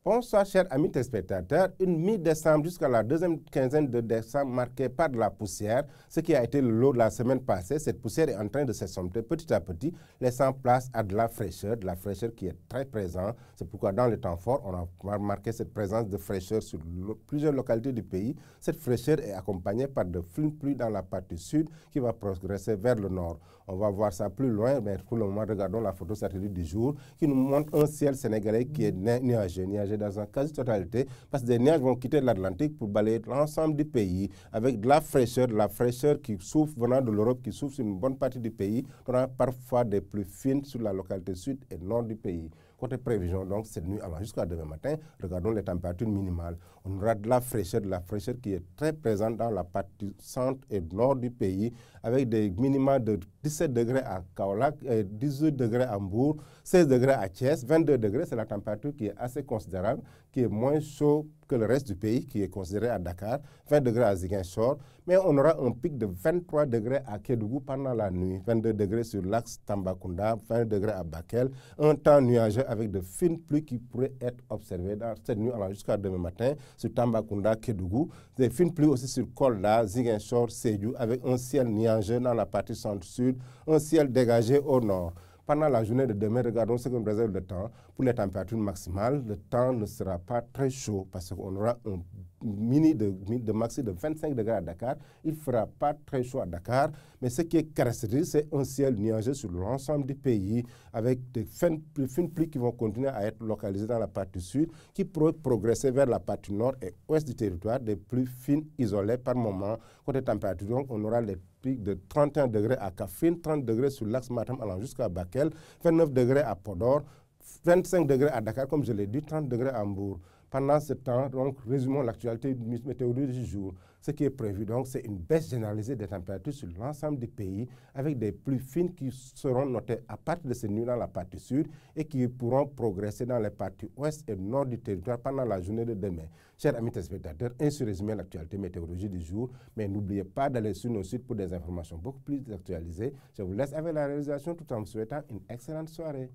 Bonsoir, chers amis téléspectateurs. Une mi-décembre jusqu'à la deuxième quinzaine de décembre marquée par de la poussière, ce qui a été le lot de la semaine passée. Cette poussière est en train de s'estomper petit à petit, laissant place à de la fraîcheur qui est très présente. C'est pourquoi dans le temps fort, on a remarqué cette présence de fraîcheur sur plusieurs localités du pays. Cette fraîcheur est accompagnée par de fines pluies dans la partie sud qui va progresser vers le nord. On va voir ça plus loin, mais pour le moment, regardons la photo satellite du jour qui nous montre un ciel sénégalais qui est nuageux dans une quasi-totalité, parce que des nuages vont quitter l'Atlantique pour balayer l'ensemble du pays avec de la fraîcheur qui souffle venant de l'Europe, qui souffle sur une bonne partie du pays. On a parfois des pluies fines sur la localité sud et nord du pays. Côté prévision, donc, cette nuit allant jusqu'à demain matin, regardons les températures minimales. On aura de la fraîcheur qui est très présente dans la partie centre et nord du pays, avec des minima de 17 degrés à Kaolack, 18 degrés à Mbour, 16 degrés à Thiès, 22 degrés, c'est la température qui est assez considérable, qui est moins chaud que le reste du pays, qui est considéré à Dakar, 20 degrés à Ziguinchor, mais on aura un pic de 23 degrés à Kédougou pendant la nuit, 22 degrés sur l'axe Tambacounda, 20 degrés à Bakel, un temps nuageux avec de fines pluies qui pourraient être observées dans cette nuit allant jusqu'à demain matin sur Tambacounda, Kédougou, des fines pluies aussi sur Kolda, Ziguinchor, Sédhiou, avec un ciel nuageux dans la partie centre-sud, un ciel dégagé au nord. Pendant la journée de demain, regardons ce qu'on réserve le temps. Pour les températures maximales, le temps ne sera pas très chaud parce qu'on aura un maxi de 25 degrés à Dakar. Il ne fera pas très chaud à Dakar, mais ce qui est caractéristique, c'est un ciel nuageux sur l'ensemble du pays avec des fines pluies qui vont continuer à être localisées dans la partie sud, qui pourraient progresser vers la partie nord et ouest du territoire, des pluies fines isolées par moment. Côté température, donc, on aura les pics de 31 degrés à Kaffrine, 30 degrés sur l'axe Matam allant jusqu'à Bakel, 29 degrés à Podor, 25 degrés à Dakar, comme je l'ai dit, 30 degrés à Mbour. Pendant ce temps, donc, résumons l'actualité météorologique du jour. Ce qui est prévu, donc, c'est une baisse généralisée des températures sur l'ensemble du pays, avec des pluies fines qui seront notées à partir de cette nuit dans la partie sud et qui pourront progresser dans les parties ouest et nord du territoire pendant la journée de demain. Chers amis téléspectateurs, ainsi résumé l'actualité météorologique du jour, mais n'oubliez pas d'aller sur nos sites pour des informations beaucoup plus actualisées. Je vous laisse avec la réalisation tout en vous souhaitant une excellente soirée.